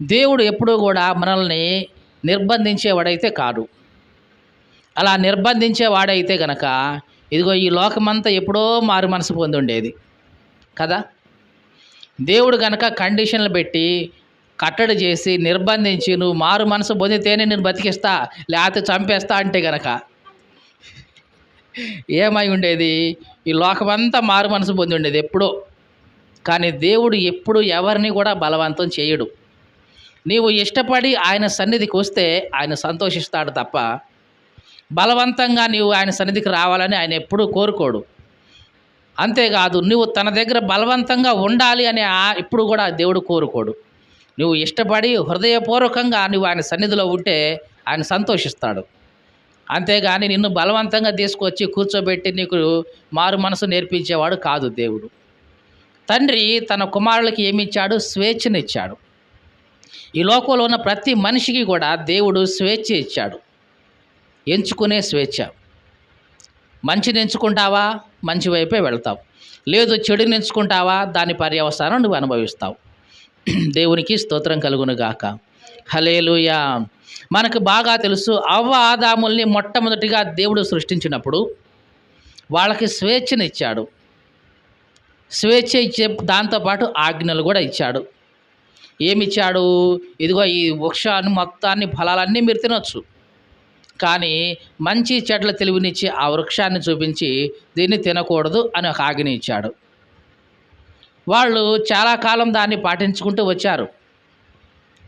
దేవుడు ఎప్పుడూ కూడా మనల్ని నిర్బంధించేవాడైతే కాదు. అలా నిర్బంధించేవాడైతే గనక ఇదిగో ఈ లోకమంతా ఎప్పుడో మారు మనసు పొందుండేది కదా! దేవుడు గనక కండిషన్లు పెట్టి, కట్టడి చేసి, నిర్బంధించి నువ్వు మారు మనసు పొందితేనే నేను బతికిస్తా, లేతే చంపేస్తా అంటే గనక ఏమై ఉండేది? ఈ లోకమంతా మారు మనసు పొంది ఉండేది ఎప్పుడో. కానీ దేవుడు ఎప్పుడు ఎవరిని కూడా బలవంతం చేయడు. నీవు ఇష్టపడి ఆయన సన్నిధికి వస్తే ఆయన సంతోషిస్తాడు తప్ప, బలవంతంగా నీవు ఆయన సన్నిధికి రావాలని ఆయన ఎప్పుడూ కోరుకోడు. అంతేకాదు నువ్వు తన దగ్గర బలవంతంగా ఉండాలి అని ఎప్పుడు కూడా దేవుడు కోరుకోడు. నువ్వు ఇష్టపడి హృదయపూర్వకంగా నువ్వు ఆయన సన్నిధిలో ఉంటే ఆయన సంతోషిస్తాడు. అంతేగాని నిన్ను బలవంతంగా తీసుకొచ్చి కూర్చోబెట్టి నీకు మారు మనసు నేర్పించేవాడు కాదు దేవుడు. తండ్రి తన కుమారులకి ఏమిచ్చాడు? స్వేచ్ఛనిచ్చాడు. ఈ లోకంలో ఉన్న ప్రతి మనిషికి కూడా దేవుడు స్వేచ్ఛ ఇచ్చాడు. ఎంచుకునే స్వేచ్ఛ. మంచిని ఎంచుకుంటావా? మంచి వైపే వెళ్తావు. లేదు చెడుని ఎంచుకుంటావా? దాని పర్యవసానం నువ్వు అనుభవిస్తావు. దేవునికి స్తోత్రం కలుగునుగాక. హల్లెలూయా. మనకు బాగా తెలుసు, అవ్వ ఆదాముల్ని మొట్టమొదటిగా దేవుడు సృష్టించినప్పుడు వాళ్ళకి స్వేచ్ఛనిచ్చాడు. స్వేచ్ఛ ఇచ్చే దాంతోపాటు ఆజ్ఞలు కూడా ఇచ్చాడు. ఏమిచ్చాడు? ఇదిగో ఈ వృక్షాన్ని మొత్తాన్ని ఫలాలన్నీ మీరు తినొచ్చు, కానీ మంచి చెడ్ల తెలివినిచ్చి ఆ వృక్షాన్ని చూపించి దీన్ని తినకూడదు అని ఒక ఆజ్ఞ ఇచ్చాడు. వాళ్ళు చాలా కాలం దాన్ని పాటించుకుంటూ వచ్చారు.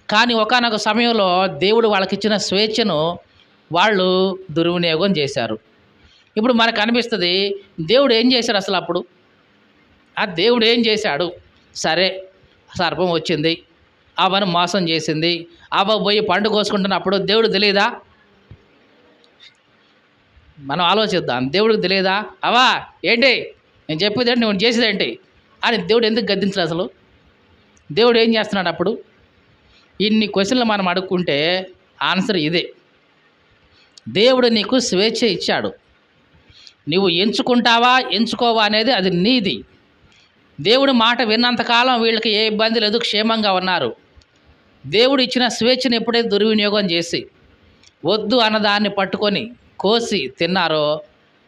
కానీ ఒకానొక సమయంలో దేవుడు వాళ్ళకిచ్చిన స్వేచ్ఛను వాళ్ళు దుర్వినియోగం చేశారు. ఇప్పుడు మనకు అనిపిస్తుంది, దేవుడు ఏం చేశాడు అసలు అప్పుడు? ఆ దేవుడు ఏం చేశాడు? సరే, సర్పం వచ్చింది, అవ్వను మోసం చేసింది, అవ్వ పోయి పండు కోసుకుంటున్నప్పుడు దేవుడు తెలియదా? మనం ఆలోచిద్దాం. దేవుడికి తెలియదా? అవ్వా ఏంటి నేను చెప్పేది ఏంటి, నువ్వు చేసేదేంటి అని దేవుడు ఎందుకు గద్దించడు అసలు? దేవుడు ఏం చేస్తున్నాడు అప్పుడు? ఇన్ని క్వశ్చన్లు మనం అడుక్కుంటే ఆన్సర్ ఇదే. దేవుడు నీకు స్వేచ్ఛ ఇచ్చాడు. నువ్వు ఎంచుకుంటావా ఎంచుకోవా అనేది అది నీది. దేవుడి మాట విన్నంతకాలం వీళ్ళకి ఏ ఇబ్బంది లేదు, క్షేమంగా ఉన్నారు. దేవుడు ఇచ్చిన స్వేచ్ఛను ఎప్పుడైతే దుర్వినియోగం చేసి వద్దు అన్నదాన్ని పట్టుకొని కోసి తిన్నారో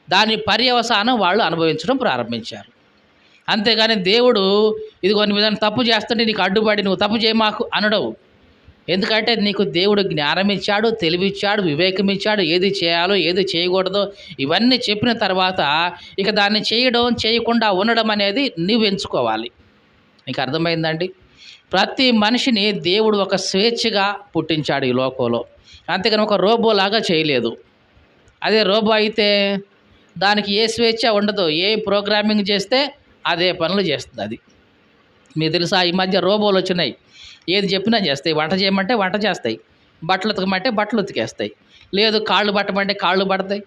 దాని పర్యవసానం వాళ్ళు అనుభవించడం ప్రారంభించారు. అంతేగాని దేవుడు ఇదిగో నువ్వు ఏదైనా తప్పు చేస్తుంటే నీకు అడ్డుపడి నువ్వు తప్పు చేయమాకు అనడవు. ఎందుకంటే నీకు దేవుడు జ్ఞానం ఇచ్చాడు, తెలివిచ్చాడు, వివేకం ఇచ్చాడు. ఏది చేయాలో ఏది చేయకూడదో ఇవన్నీ చెప్పిన తర్వాత ఇక దాన్ని చేయడం చేయకుండా ఉండడం అనేది నువ్వు ఎంచుకోవాలి. నీకు అర్థమైందండి? ప్రతి మనిషిని దేవుడు ఒక స్వేచ్ఛగా పుట్టించాడు ఈ లోకంలో. అంతేగాని ఒక రోబోలాగా చేయలేదు. అదే రోబో అయితే దానికి ఏ స్వేచ్ఛ ఉండదు. ఏ ప్రోగ్రామింగ్ చేస్తే అదే పనులు చేస్తుంది అది. మీకు తెలుసా, ఈ మధ్య రోబోలు వచ్చినాయి. ఏది చెప్పినా చేస్తాయి. వంట చేయమంటే వంట చేస్తాయి, బట్టలు ఉతకమంటే బట్టలు ఉతికేస్తాయి, లేదు కాళ్ళు పట్టమంటే కాళ్ళు పడతాయి.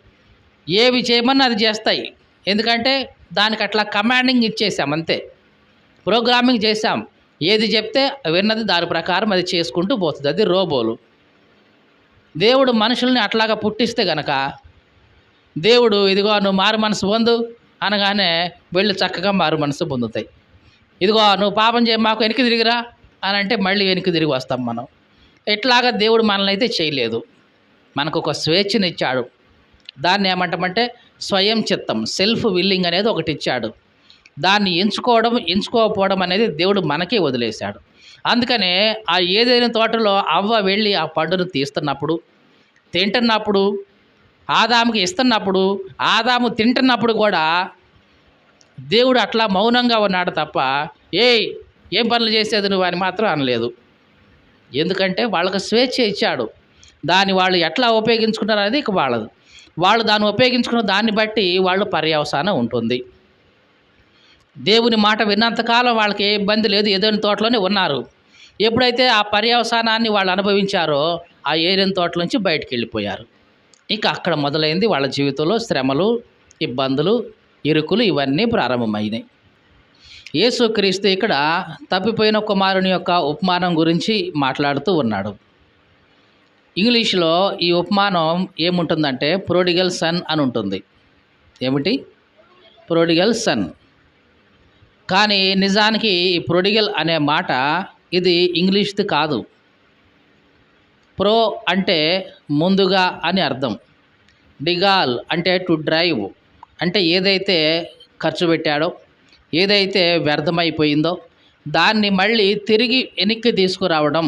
ఏవి చేయమన్నా అది చేస్తాయి. ఎందుకంటే దానికి అట్లా కమాండింగ్ ఇచ్చేసాం, అంతే. ప్రోగ్రామింగ్ చేసాం. ఏది చెప్తే విన్నది దాని ప్రకారం అది చేసుకుంటూ పోతుంది. అది రోబోలు. దేవుడు మనుషుల్ని అట్లాగా పుట్టిస్తే గనక దేవుడు ఇదిగో నువ్వు మారు మనసు పొందు అనగానే వెళ్ళి చక్కగా మారు మనసు పొందుతాయి. ఇదిగో నువ్వు పాపం చేయ మాకు వెనక్కి తిరిగిరా అని అంటే మళ్ళీ వెనక్కి తిరిగి వస్తాం మనం. ఇట్లాగా దేవుడు మనల్ని అయితే చేయలేదు. మనకు ఒక స్వేచ్ఛని ఇచ్చాడు. దాన్ని ఏమంటామంటే స్వయం చిత్తం, సెల్ఫ్ విల్లింగ్ అనేది ఒకటి ఇచ్చాడు. దాన్ని ఎంచుకోవడం ఎంచుకోకపోవడం అనేది దేవుడు మనకే వదిలేశాడు. అందుకనే ఆ ఏదైనా తోటలో అవ్వ వెళ్ళి ఆ పండును తీస్తున్నప్పుడు, తింటున్నప్పుడు, ఆదాముకి ఇస్తున్నప్పుడు, ఆదాము తింటున్నప్పుడు కూడా దేవుడు అట్లా మౌనంగా ఉన్నాడు తప్ప ఏం పనులు చేసేది నువ్వు అని మాత్రం అనలేదు. ఎందుకంటే వాళ్ళకు స్వేచ్ఛ ఇచ్చాడు. దాన్ని వాళ్ళు ఎట్లా ఉపయోగించుకుంటారు అనేది ఇక వాళ్ళది. వాళ్ళు దాన్ని ఉపయోగించుకున్న దాన్ని బట్టి వాళ్ళు పర్యవసానం ఉంటుంది. దేవుని మాట విన్నంతకాలం వాళ్ళకి ఏ ఇబ్బంది లేదు, ఏదైనా తోటలోనే ఉన్నారు. ఎప్పుడైతే ఆ పర్యవసానాన్ని వాళ్ళు అనుభవించారో ఆ ఏదైనా తోట నుంచి బయటికి వెళ్ళిపోయారు. ఇక అక్కడ మొదలైంది వాళ్ళ జీవితంలో శ్రమలు, ఇబ్బందులు, ఇరుకులు ఇవన్నీ ప్రారంభమైనాయి. యేసుక్రీస్తు ఇక్కడ తప్పిపోయిన కుమారుని యొక్క ఉపమానం గురించి మాట్లాడుతూ ఉన్నాడు. ఇంగ్లీష్లో ఈ ఉపమానం ఏముంటుందంటే ప్రొడిగల్ సన్ అని ఉంటుంది. ఏమిటి? ప్రొడిగల్ సన్. కానీ నిజానికి ఈ ప్రొడిగల్ అనే మాట ఇది ఇంగ్లీష్ది కాదు, ప్రో అంటే ముందుగా అని అర్థం. డిగాల్ అంటే టు డ్రైవ్, అంటే ఏదైతే ఖర్చు పెట్టాడో, ఏదైతే వ్యర్థమైపోయిందో దాన్ని మళ్ళీ తిరిగి వెనక్కి తీసుకురావడం.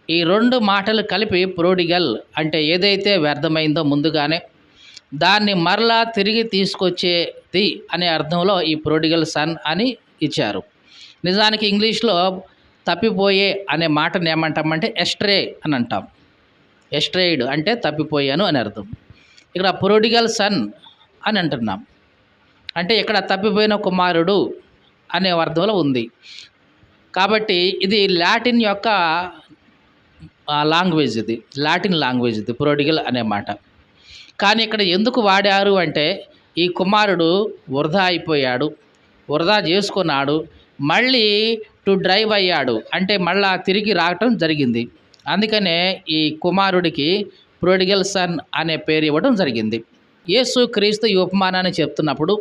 ఈ 2 మాటలు కలిపి ప్రోడిగల్ అంటే ఏదైతే వ్యర్థమైందో ముందుగానే దాన్ని మరలా తిరిగి తీసుకొచ్చేది అనే అర్థంలో ఈ ప్రోడిగల్ సన్ అని ఇచ్చారు. నిజానికి ఇంగ్లీష్లో తప్పిపోయే అనే మాటను ఏమంటామంటే ఎస్ట్రే అని అంటాం. ఎస్ట్రేయిడ్ అంటే తప్పిపోయాను అని అర్థం. ఇక్కడ ప్రోడిగల్ సన్ అని అంటున్నాం, అంటే ఇక్కడ తప్పిపోయిన కుమారుడు అనే అర్థంలో ఉంది. కాబట్టి ఇది లాటిన్ యొక్క లాంగ్వేజ్, ఇది లాటిన్ లాంగ్వేజ్ ఇది ప్రోడిగల్ అనే మాట. కానీ ఇక్కడ ఎందుకు వాడారు అంటే ఈ కుమారుడు వృధా అయిపోయాడు, వృధా చేసుకున్నాడు, మళ్ళీ టు డ్రైవ్ అయ్యాడు, అంటే మళ్ళా తిరిగి రావటం జరిగింది. అందుకనే ఈ కుమారుడికి ప్రోడిగల్ సన్ అనే పేరు ఇవ్వడం జరిగింది. యేసు క్రీస్తు ఈ ఉపమానాన్ని చెప్తున్నప్పుడు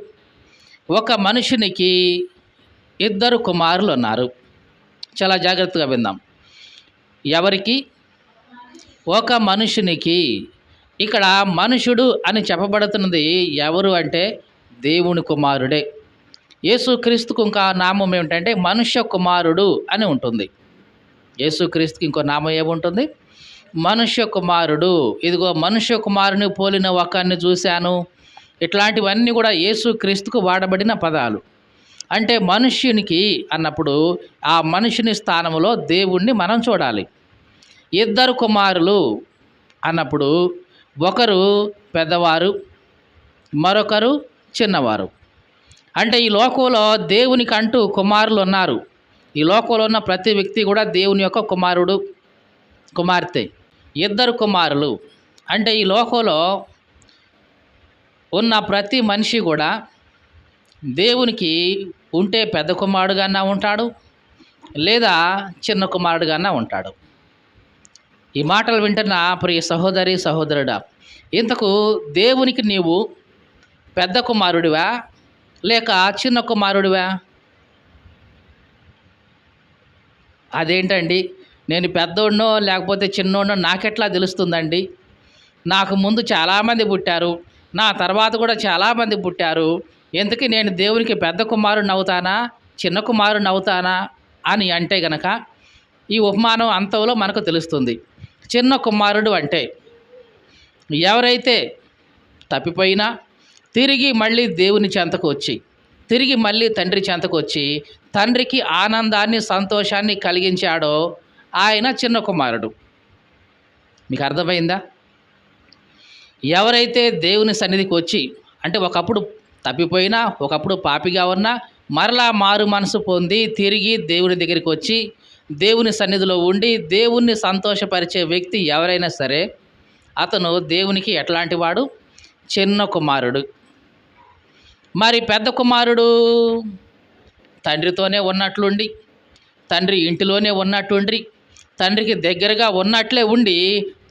ఒక మనుషునికి 2 కుమారులు ఉన్నారు. చాలా జాగ్రత్తగా విందాం. ఎవరికి? ఒక మనుషునికి. ఇక్కడ మనుషుడు అని చెప్పబడుతున్నది ఎవరు అంటే దేవుని కుమారుడే. యేసుక్రీస్తుకు ఇంకా నామం ఏమిటంటే మనుష్య కుమారుడు అని ఉంటుంది. యేసుక్రీస్తుకి ఇంకో నామం ఏముంటుంది? మనుష్య కుమారుడు. ఇదిగో మనుష్య కుమారుని పోలిన ఒకరిని చూశాను. ఇట్లాంటివన్నీ కూడా యేసుక్రీస్తుకు వాడబడిన పదాలు. అంటే మనుష్యునికి అన్నప్పుడు ఆ మనుషుని స్థానంలో దేవుణ్ణి మనం చూడాలి. 2 కుమారులు అన్నప్పుడు ఒకరు పెద్దవారు, మరొకరు చిన్నవారు. అంటే ఈ లోకంలో దేవునికి అంటూ కుమారులు ఉన్నారు. ఈ లోకంలో ఉన్న ప్రతి వ్యక్తి కూడా దేవుని యొక్క కుమారుడు, కుమార్తె. 2 కుమారులు అంటే ఈ లోకంలో ఉన్న ప్రతి మనిషి కూడా దేవునికి ఉంటే పెద్ద కుమారుడుగానా ఉంటాడు, లేదా చిన్న కుమారుడుగానా ఉంటాడు. ఈ మాటలు వింటున్న ప్రియ సహోదరి సహోదరుడా, ఇంతకు దేవునికి నీవు పెద్ద కుమారుడివా లేక చిన్న కుమారుడివా? అదేంటండి, నేను పెద్దోడినో లేకపోతే చిన్నోడినో నాకెట్లా తెలుస్తుందండి? నాకు ముందు చాలామంది పుట్టారు, నా తర్వాత కూడా చాలామంది పుట్టారు, ఎందుకు నేను దేవునికి పెద్ద కుమారుడిని అవుతానా చిన్న కుమారుడిని అవుతానా అని అంటే గనక ఈ ఉపమానం అంతంలో మనకు తెలుస్తుంది. చిన్న కుమారుడు అంటే ఎవరైతే తప్పిపోయినా తిరిగి మళ్ళీ దేవుని చెంతకు వచ్చి, తిరిగి మళ్ళీ తండ్రి చెంతకు వచ్చి తండ్రికి ఆనందాన్ని సంతోషాన్ని కలిగించాడో ఆయన చిన్న కుమారుడు. మీకు అర్థమైందా? ఎవరైతే దేవుని సన్నిధికి వచ్చి, అంటే ఒకప్పుడు తప్పిపోయినా, ఒకప్పుడు పాపిగా ఉన్నా, మరలా మారు మనసు పొంది తిరిగి దేవుని దగ్గరికి వచ్చి దేవుని సన్నిధిలో ఉండి దేవుణ్ణి సంతోషపరిచే వ్యక్తి ఎవరైనా సరే అతను దేవునికి ఎట్లాంటి వాడు? చిన్న కుమారుడు. మరి పెద్ద కుమారుడు తండ్రితోనే ఉన్నట్లుండి, తండ్రి ఇంటిలోనే ఉన్నట్టుండి, తండ్రికి దగ్గరగా ఉన్నట్లే ఉండి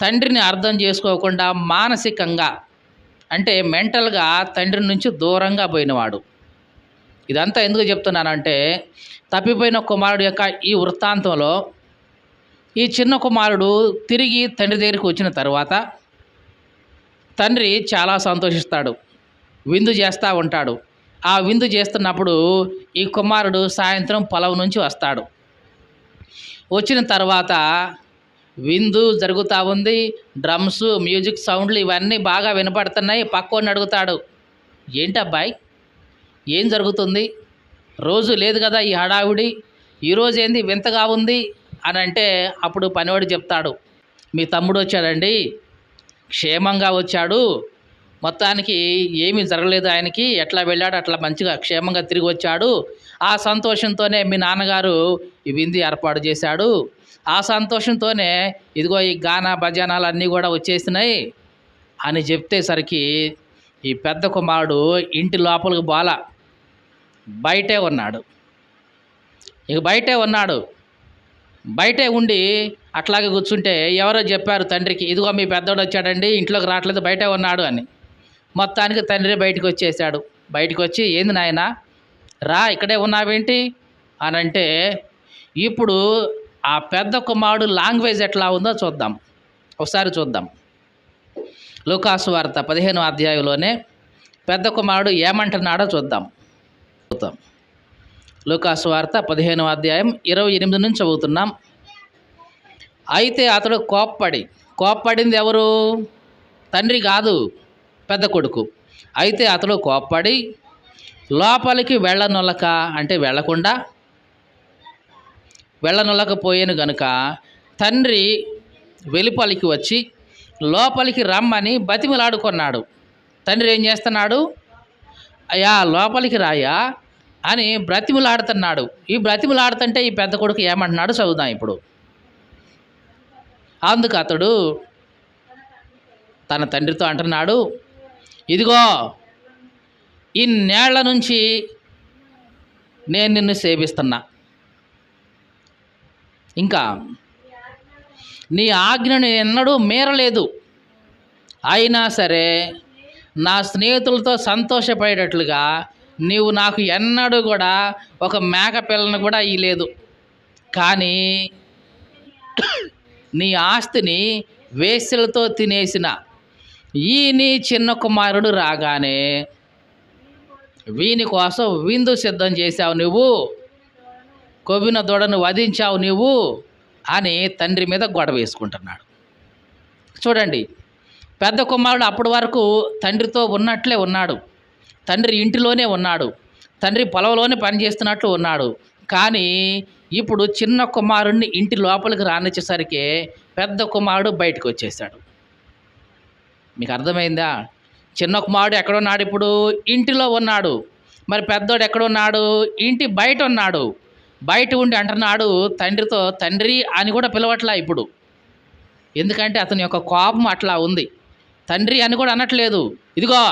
తండ్రిని అర్థం చేసుకోకుండా మానసికంగా అంటే మెంటల్గా తండ్రి నుంచి దూరంగా పోయినవాడు. ఇదంతా ఎందుకు చెప్తున్నానంటే తప్పిపోయిన కుమారుడు యొక్క ఈ వృత్తాంతంలో ఈ చిన్న కుమారుడు తిరిగి తండ్రి దగ్గరికి వచ్చిన తర్వాత తండ్రి చాలా సంతోషిస్తాడు, విందు చేస్తూ ఉంటాడు. ఆ విందు చేస్తున్నప్పుడు ఈ కుమారుడు సాయంత్రం పొలం నుంచి వస్తాడు. వచ్చిన తర్వాత విందు జరుగుతూ ఉంది, డ్రమ్స్ మ్యూజిక్ సౌండ్లు ఇవన్నీ బాగా వినపడుతున్నాయి. పక్కోని అడుగుతాడు, ఏంటి అబ్బాయి ఏం జరుగుతుంది? రోజు లేదు కదా ఈ హడావిడి, ఈరోజు ఏంది వింతగా ఉంది అని అంటే అప్పుడు పనివాడు చెప్తాడు, మీ తమ్ముడు వచ్చాడండి, క్షేమంగా వచ్చాడు, మొత్తానికి ఏమీ జరగలేదు, ఆయనకి ఎట్లా వెళ్ళాడు అట్లా మంచిగా క్షేమంగా తిరిగి వచ్చాడు, ఆ సంతోషంతోనే మీ నాన్నగారు ఈ విందు ఏర్పాటు చేశాడు, ఆ సంతోషంతోనే ఇదిగో ఈ గానా భజనాలు అన్నీ కూడా వచ్చేసినాయి అని చెప్తేసరికి ఈ పెద్ద కుమారుడు ఇంటి లోపలికి బాల బయటే ఉన్నాడు. ఇక బయటే ఉన్నాడు. బయటే ఉండి అట్లాగే కూర్చుంటే ఎవరో చెప్పారు తండ్రికి, ఇదిగో మీ పెద్దోడు వచ్చాడండి, ఇంట్లోకి రావట్లేదు, బయటే ఉన్నాడు అని. మొత్తానికి తండ్రి బయటకు వచ్చేసాడు. బయటకు వచ్చి, ఏంది నాయనా రా ఇక్కడే ఉన్నావేంటి అని అంటే ఇప్పుడు ఆ పెద్ద కుమారుడు లాంగ్వేజ్ ఎట్లా ఉందో చూద్దాం. ఒకసారి చూద్దాం. లూకాసు వార్త 15వ అధ్యాయంలోనే పెద్ద కుమారుడు ఏమంటున్నాడో చూద్దాం. లూకాసు వార్త 15వ అధ్యాయం 28 నుంచి చదువుతున్నాం. అయితే అతడు కోప్పడింది ఎవరు? తండ్రి కాదు, పెద్ద కొడుకు. అయితే అతడు కోప్పడి లోపలికి వెళ్ళనొల్లక, అంటే వెళ్ళనొల్లకపోయాను గనుక తండ్రి వెలుపలికి వచ్చి లోపలికి రమ్మని బతిమిలాడుకున్నాడు. తండ్రి ఏం చేస్తున్నాడు? అయ్యా లోపలికి రాయా అని బ్రతిమిలాడుతున్నాడు. ఈ బ్రతిమిలాడుతుంటే ఈ పెద్ద కొడుకు ఏమంటున్నాడు చదువుదాం ఇప్పుడు. అందుకు అతడు తన తండ్రితో అంటున్నాడు, ఇదిగో ఇన్నేళ్ల నుంచి నేను నిన్ను సేవిస్తున్నా, ఇంకా నీ ఆజ్ఞను ఎన్నడూ మీరలేదు. అయినా సరే నా స్నేహితులతో సంతోషపడేటట్లుగా నీవు నాకు ఎన్నడూ కూడా ఒక మేక పిల్లను కూడా ఇయ్యలేదు. కానీ నీ ఆస్తిని వేశ్యలతో తినేసిన ఈ నీ చిన్న కుమారుడు రాగానే వీని కోసం విందు సిద్ధం చేశావు నువ్వు, కొవ్విన దూడను వధించావు నువ్వు అని తండ్రి మీద గొడవ వేసుకుంటున్నాడు. చూడండి, పెద్ద కుమారుడు అప్పటి వరకు తండ్రితో ఉన్నట్లే ఉన్నాడు, తండ్రి ఇంటిలోనే ఉన్నాడు, తండ్రి పొలంలోనే పనిచేస్తున్నట్లు ఉన్నాడు. కానీ ఇప్పుడు చిన్న కుమారుడిని ఇంటి లోపలికి రానిచ్చేసరికి పెద్ద కుమారుడు బయటకు వచ్చేసాడు. మీకు అర్థమైందా? చిన్న కుమారుడు ఎక్కడున్నాడు? ఇప్పుడు ఇంటిలో ఉన్నాడు. మరి పెద్దోడు ఎక్కడున్నాడు? ఇంటి బయట ఉన్నాడు. బయట ఉండి అంటున్నాడు తండ్రితో, తండ్రి అని కూడా పిలవట్లా ఇప్పుడు. ఎందుకంటే అతని యొక్క కోపం అట్లా ఉంది. తండ్రి అని కూడా అనట్లేదు. ఇదిగో,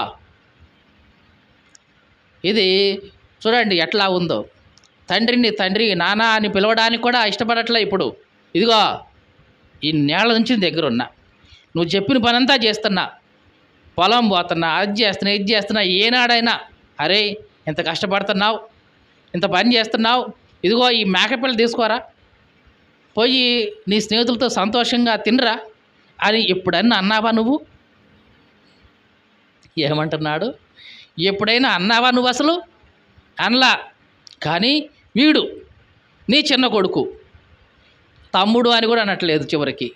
ఇది చూడండి ఎట్లా ఉందో. తండ్రి నాన్న అని పిలవడానికి కూడా ఇష్టపడట్లే ఇప్పుడు. ఇదిగో ఇన్నేళ్ల నుంచి దగ్గరున్నా, నువ్వు చెప్పిన పనంతా చేస్తున్నా, పొలం పోతున్నా, అది చేస్తున్నా, ఇది చేస్తున్నా. ఏనాడైనా అరే ఇంత కష్టపడుతున్నావు, ఇంత పని చేస్తున్నావు, ఇదిగో ఈ మేకపిల్ల తీసుకోరా, పోయి నీ స్నేహితులతో సంతోషంగా తినరా అని ఎప్పుడన్నా అన్నావా నువ్వు? ఏమంటున్నాడు? ఎప్పుడైనా అన్నావా నువ్వు? అసలు అనలా. కానీ వీడు నీ చిన్న కొడుకు, తమ్ముడు అని కూడా అనట్లేదు, చివరికి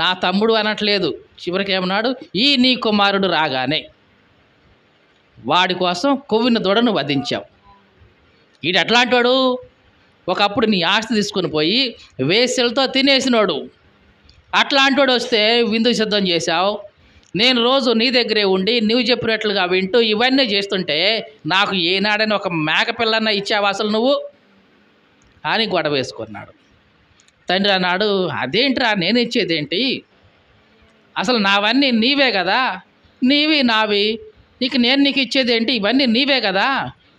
నా తమ్ముడు అనట్లేదు, చివరికి ఏమన్నాడు? ఈ నీ కుమారుడు రాగానే వాడి కోసం కొవ్విన దూడను వధించావు. వీడు ఎట్లాంటాడు? ఒకప్పుడు నీ ఆస్తి తీసుకుని పోయి వేశ్యలతో తినేసినోడు. అట్లాంటోడు వస్తే విందు సిద్ధం చేశావు. నేను రోజు నీ దగ్గరే ఉండి నువ్వు చెప్పినట్లుగా వింటూ ఇవన్నీ చేస్తుంటే నాకు ఏనాడని ఒక మేక పిల్లన్న ఇచ్చావు అసలు నువ్వు అని గొడవ వేసుకున్నాడు. తండ్రి అన్నాడు, అదేంట్రా నేను ఇచ్చేదేంటి? అసలు నావన్నీ నీవే కదా, నీవి నావి, నేను నీకు ఇచ్చేదేంటి? ఇవన్నీ నీవే కదా.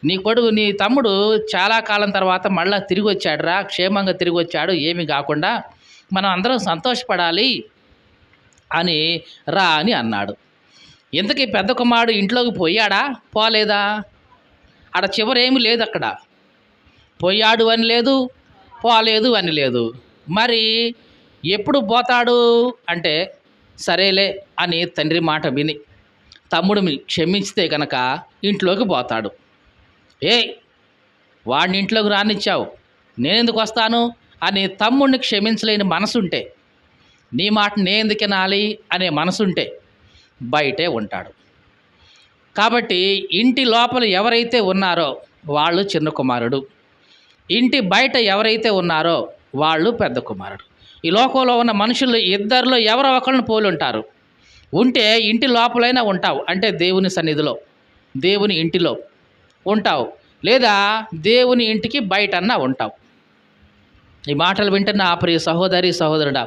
నీ తమ్ముడు చాలా కాలం తర్వాత మళ్ళీ తిరిగి వచ్చాడురా, క్షేమంగా తిరిగి వచ్చాడు, ఏమీ కాకుండా. మనం అందరం సంతోషపడాలి అని రా అని అన్నాడు. ఇంతకీ పెద్ద కుమారుడు ఇంట్లోకి పోయాడా, పోలేదా? ఆడ చివరేమీ లేదు, అక్కడ పోయాడు అని లేదు, పోలేదు అని లేదు. మరి ఎప్పుడు పోతాడు అంటే, సరేలే అని తండ్రి మాట విని తమ్ముడిని క్షమించితే కనుక ఇంట్లోకి పోతాడు. వాడిని ఇంట్లోకి రానిచ్చావు, నేనెందుకు వస్తాను అని తమ్ముడిని క్షమించలేని మనసుంటే, నీ మాట నేనెందుకు వినాలి అనే మనసుంటే బయటే ఉంటాడు. కాబట్టి ఇంటి లోపల ఎవరైతే ఉన్నారో వాళ్ళు చిన్న కుమారుడు, ఇంటి బయట ఎవరైతే ఉన్నారో వాళ్ళు పెద్ద కుమారుడు. ఈ లోకంలో ఉన్న మనుషులు ఇద్దరిలో ఎవరో ఒకరిని పోలి ఉంటారు. ఉంటే ఇంటి లోపలైనా ఉంటావు, అంటే దేవుని సన్నిధిలో, దేవుని ఇంటిలో ఉంటావు, లేదా దేవుని ఇంటికి బయటన్నా ఉంటావు. ఈ మాటలు వింటున్న ఆ ప్రియ సహోదరి సహోదరుడా,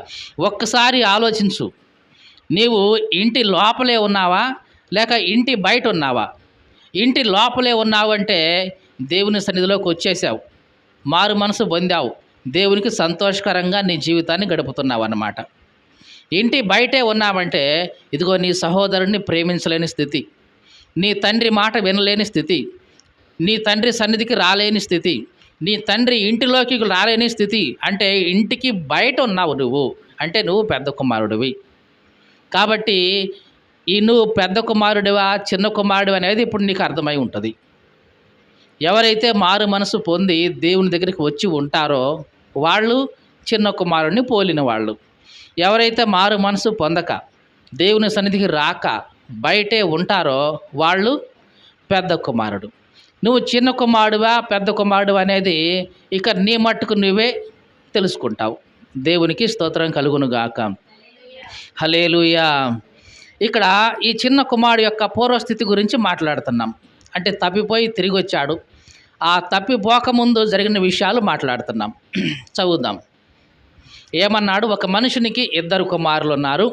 ఒక్కసారి ఆలోచించు. నీవు ఇంటి లోపలే ఉన్నావా లేక ఇంటి బయట ఉన్నావా? ఇంటి లోపలే ఉన్నావు అంటే దేవుని సన్నిధిలోకి వచ్చేసావు, మారు మనసు పొందావు, దేవునికి సంతోషకరంగా నీ జీవితాన్ని గడుపుతున్నావు అన్నమాట. ఇంటి బయటే ఉన్నావంటే ఇదిగో నీ సహోదరుడిని ప్రేమించలేని స్థితి, నీ తండ్రి మాట వినలేని స్థితి, నీ తండ్రి సన్నిధికి రాలేని స్థితి, నీ తండ్రి ఇంటిలోకి రాలేని స్థితి. అంటే ఇంటికి బయట ఉన్నావు నువ్వు, అంటే నువ్వు పెద్ద కుమారుడివి. కాబట్టి ఈ నువ్వు పెద్ద కుమారుడివా చిన్న కుమారుడు అనేది ఇప్పుడు నీకు అర్థమై ఉంటుంది. ఎవరైతే మారు మనసు పొంది దేవుని దగ్గరికి వచ్చి ఉంటారో వాళ్ళు చిన్న కుమారుడిని పోలిన వాళ్ళు. ఎవరైతే మారు మనసు పొందక దేవుని సన్నిధికి రాక బయటే ఉంటారో వాళ్ళు పెద్ద కుమారుడు. నువ్వు చిన్న కుమారుడువా పెద్ద కుమారుడు అనేది ఇక నీ మట్టుకు నువ్వే తెలుసుకుంటావు. దేవునికి స్తోత్రం కలుగునుగాక. హల్లెలూయా. ఇక్కడ ఈ చిన్న కుమారుడు యొక్క పూర్వస్థితి గురించి మాట్లాడుతున్నాం. అంటే తప్పిపోయి తిరిగి వచ్చాడు. ఆ తప్పిపోకముందు జరిగిన విషయాలు మాట్లాడుతున్నాం. చదువుదాం. ఏమన్నాడు? ఒక మనుషునికి 2 కుమారులు ఉన్నారు.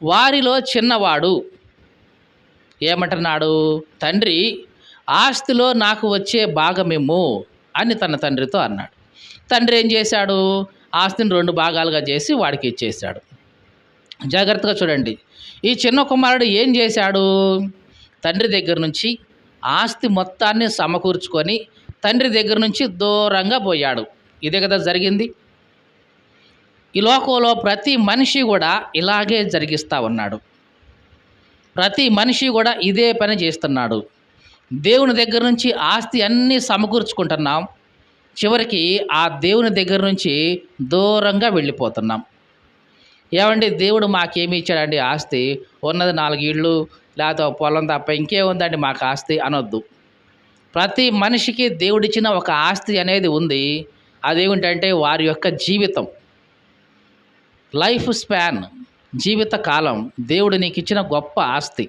వారిలో చిన్నవాడు ఏమంటున్నాడు? తండ్రి, ఆస్తిలో నాకు వచ్చే భాగమిమ్ము అని తన తండ్రితో అన్నాడు. తండ్రి ఏం చేశాడు? ఆస్తిని 2 భాగాలుగా చేసి వాడికి ఇచ్చేశాడు. జాగ్రత్తగా చూడండి. ఈ చిన్న కుమారుడు ఏం చేశాడు? తండ్రి దగ్గర నుంచి ఆస్తి మొత్తాన్ని సమకూర్చుకొని తండ్రి దగ్గర నుంచి దూరంగా పోయాడు. ఇదే కదా జరిగింది. ఈ లోకంలో ప్రతి మనిషి కూడా ఇలాగే జరిగిస్తూ ఉన్నాడు. ప్రతి మనిషి కూడా ఇదే పని చేస్తున్నాడు. దేవుని దగ్గర నుంచి ఆస్తి అన్నీ సమకూర్చుకుంటున్నాం. చివరికి ఆ దేవుని దగ్గర నుంచి దూరంగా వెళ్ళిపోతున్నాం. ఏమండి, దేవుడు మాకేమి ఇచ్చాడండి ఆస్తి? ఉన్నది 4 ఇళ్ళు లేకపోతే పొలం తప్ప ఇంకేముందండి మాకు ఆస్తి అనొద్దు. ప్రతి మనిషికి దేవుడిచ్చిన ఒక ఆస్తి అనేది ఉంది. అదేమిటంటే వారి యొక్క జీవితం, లైఫ్ స్పాన్, జీవిత కాలం దేవుడు నీకు ఇచ్చిన గొప్ప ఆస్తి.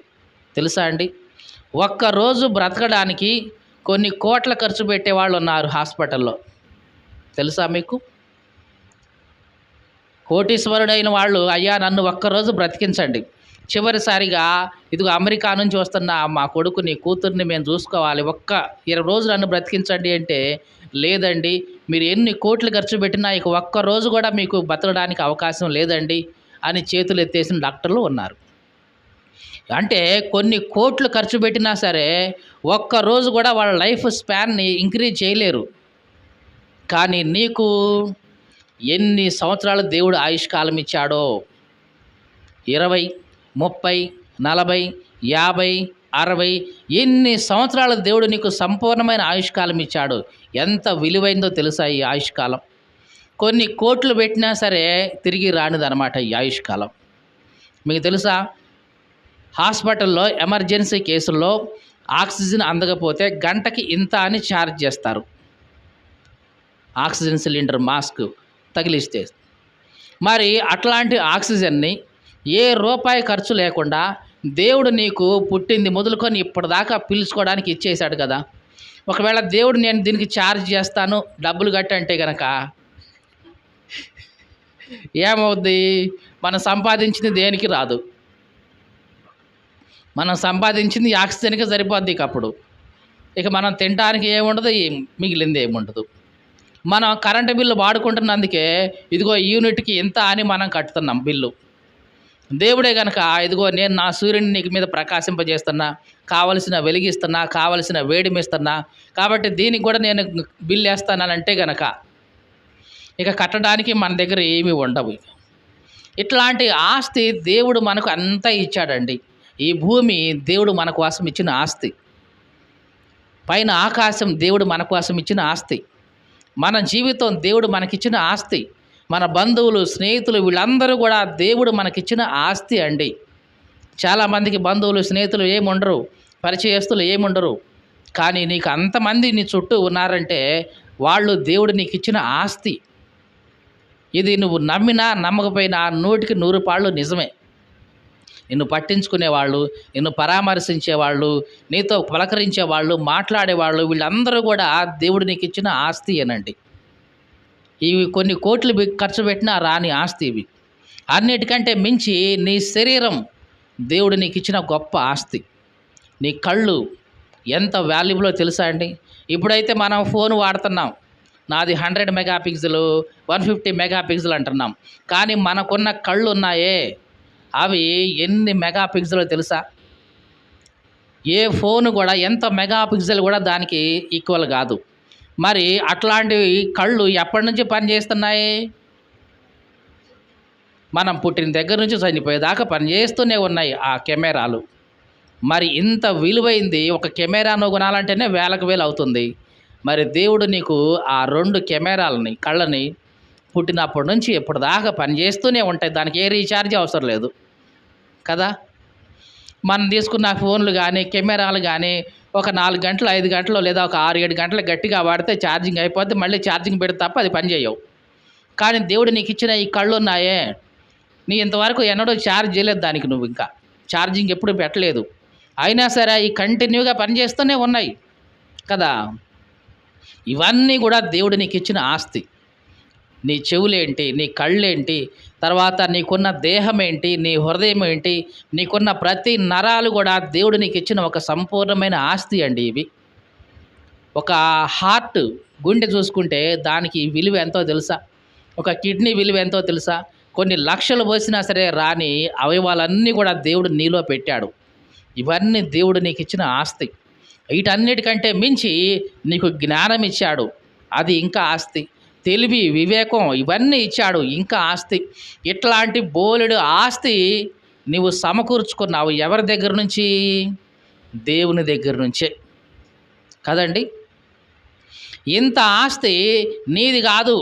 తెలుసా అండి? ఒక్కరోజు బ్రతకడానికి కొన్ని కోట్ల ఖర్చు పెట్టేవాళ్ళు ఉన్నారు హాస్పిటల్లో. తెలుసా మీకు? కోటీశ్వరుడైన వాళ్ళు, అయ్యా నన్ను ఒక్కరోజు బ్రతికించండి, చివరిసారిగా ఇదిగో అమెరికా నుంచి వస్తున్న మా కొడుకుని కూతుర్ని మేము చూసుకోవాలి, ఒక్క 20 రోజులు నన్ను బ్రతికించండి అంటే, లేదండి మీరు ఎన్ని కోట్లు ఖర్చు పెట్టినా ఇక ఒక్కరోజు కూడా మీకు బతకడానికి అవకాశం లేదండి అని చేతులు ఎత్తేసిన డాక్టర్లు ఉన్నారు. అంటే కొన్ని కోట్లు ఖర్చు పెట్టినా సరే ఒక్కరోజు కూడా వాళ్ళ లైఫ్ స్పాన్ని ఇంక్రీజ్ చేయలేరు. కానీ నీకు ఎన్ని సంవత్సరాలు దేవుడు ఆయుష్కాలం ఇచ్చాడో, 20, 30, 40, 50, 60 ఎన్ని సంవత్సరాలు దేవుడు నీకు సంపూర్ణమైన ఆయుష్కాలం ఇచ్చాడు. ఎంత విలువైందో తెలుసా ఈ ఆయుష్కాలం? కొన్ని కోట్లు పెట్టినా సరే తిరిగి రానిదన్నమాట ఈ ఆయుష్కాలం. మీకు తెలుసా, హాస్పిటల్లో ఎమర్జెన్సీ కేసుల్లో ఆక్సిజన్ అందకపోతే గంటకి ఇంత అని ఛార్జ్ చేస్తారు. ఆక్సిజన్ సిలిండర్ మాస్క్ తగిలిస్తే. మరి అట్లాంటి ఆక్సిజన్ని ఏ రూపాయి ఖర్చు లేకుండా దేవుడు నీకు పుట్టింది మొదలుకొని ఇప్పటిదాకా పీల్చుకోవడానికి ఇచ్చేశాడు కదా. ఒకవేళ దేవుడు నేను దీనికి ఛార్జ్ చేస్తాను డబ్బులు కట్టంటే కనుక ఏమవుద్ది? మనం సంపాదించింది దేనికి రాదు. మనం సంపాదించింది ఆక్సిజన్కి సరిపోద్ది. అప్పుడు ఇక మనం తినడానికి ఏముండదు, మిగిలింది ఏముండదు. మనం కరెంటు బిల్లు వాడుకుంటున్నందుకే ఇదిగో యూనిట్కి ఇంత అని మనం కట్టుతున్నాం బిల్లు. దేవుడే కనుక ఇదిగో నేను నా సూర్యుని నీకు మీద ప్రకాశింపజేస్తున్నా, కావలసిన వెలిగిస్తున్నా, కావలసిన వేడిమిస్తున్నా, కాబట్టి దీనికి కూడా నేను బిల్లు వేస్తానంటే గనక ఇక కట్టడానికి మన దగ్గర ఏమీ ఉండవు. ఇట్లాంటి ఆస్తి దేవుడు మనకు అంతా ఇచ్చాడండి. ఈ భూమి దేవుడు మన కోసం ఇచ్చిన ఆస్తి. పైన ఆకాశం దేవుడు మన కోసం ఇచ్చిన ఆస్తి. మన జీవితం దేవుడు మనకిచ్చిన ఆస్తి. మన బంధువులు, స్నేహితులు వీళ్ళందరూ కూడా దేవుడు మనకిచ్చిన ఆస్తి అండి. చాలామందికి బంధువులు, స్నేహితులు ఏముండరు, పరిచయస్తులు ఏముండరు. కానీ నీకు అంతమంది నీ చుట్టూ ఉన్నారంటే వాళ్ళు దేవుడు నీకు ఇచ్చిన ఆస్తి. ఇది నువ్వు నమ్మినా నమ్మకపోయినా 100కి 100 పాళ్ళు నిజమే. నిన్ను పట్టించుకునేవాళ్ళు, నిన్ను పరామర్శించేవాళ్ళు, నీతో పలకరించేవాళ్ళు, మాట్లాడేవాళ్ళు వీళ్ళందరూ కూడా దేవుడు నీకు ఇచ్చిన ఆస్తి అనండి. ఇవి కొన్ని కోట్లు ఖర్చు పెట్టినా రాని ఆస్తి ఇవి. అన్నిటికంటే మించి నీ శరీరం దేవుడు నీకు ఇచ్చిన గొప్ప ఆస్తి. నీ కళ్ళు ఎంత వాల్యుబులో తెలుసా అండి? ఇప్పుడైతే మనం ఫోన్ వాడుతున్నాం, నాది 100 మెగాపిక్సెల్ 150 మెగాపిక్సెల్ అంటున్నాం. కానీ మనకున్న కళ్ళు ఉన్నాయే అవి ఎన్ని మెగాపిక్సెల్ తెలుసా? ఏ ఫోన్ కూడా ఎంత మెగాపిక్సెల్ కూడా దానికి ఈక్వల్ కాదు. మరి అట్లాంటివి కళ్ళు ఎప్పటి నుంచి పనిచేస్తున్నాయి? మనం పుట్టిన దగ్గర నుంచి చనిపోయేదాకా పనిచేస్తూనే ఉన్నాయి ఆ కెమెరాలు. మరి ఇంత విలువైంది ఒక కెమెరాను కొనాలంటేనే వేలకు వేలు అవుతుంది. మరి దేవుడు నీకు ఆ 2 కెమెరాలని కళ్ళని పుట్టినప్పటి నుంచి ఇప్పటిదాకా పనిచేస్తూనే ఉంటాయి. దానికి ఏ రీఛార్జ్ అవసరం లేదు కదా. మనం తీసుకున్న ఫోన్లు కానీ కెమెరాలు కానీ ఒక 4 గంటలు 5 గంటలు లేదా ఒక 6-7 గంటలు గట్టిగా వాడితే ఛార్జింగ్ అయిపోద్ది. మళ్ళీ ఛార్జింగ్ పెడితే తప్ప అది పనిచేయవు. కానీ దేవుడు నీకు ఇచ్చిన ఈ కళ్ళు ఉన్నాయే, నీ ఇంతవరకు ఎన్నడూ ఛార్జ్ చేయలేదు దానికి, నువ్వు ఇంకా ఛార్జింగ్ ఎప్పుడు పెట్టలేదు. అయినా సరే ఈ కంటిన్యూగా పనిచేస్తూనే ఉన్నాయి కదా. ఇవన్నీ కూడా దేవుడు నీకు ఇచ్చిన ఆస్తి. నీ చెవులేంటి, నీ కళ్ళేంటి, తర్వాత నీకున్న దేహం ఏంటి, నీ హృదయం ఏంటి, నీకున్న ప్రతి నరాలు కూడా దేవుడు నీకు ఇచ్చిన ఒక సంపూర్ణమైన ఆస్తి అండి ఇవి. ఒక హార్ట్, గుండె చూసుకుంటే దానికి విలువ ఎంతో తెలుసా? ఒక కిడ్నీ విలువ ఎంతో తెలుసా? కొన్ని లక్షలు పోసినా సరే రాని అవయవాలన్నీ కూడా దేవుడు నీలో పెట్టాడు. ఇవన్నీ దేవుడు నీకు ఇచ్చిన ఆస్తి. వీటన్నిటికంటే మించి నీకు జ్ఞానం ఇచ్చాడు, అది ఇంకా ఆస్తి. తెలివి, వివేకం ఇవన్నీ ఇచ్చాడు, ఇంకా ఆస్తి. ఇట్లాంటి బోలెడు ఆస్తి నీవు సమకూర్చుకున్నావు. ఎవరి దగ్గర నుంచి? దేవుని దగ్గర నుంచే కదండి. ఇంత ఆస్తి నీది కాదు,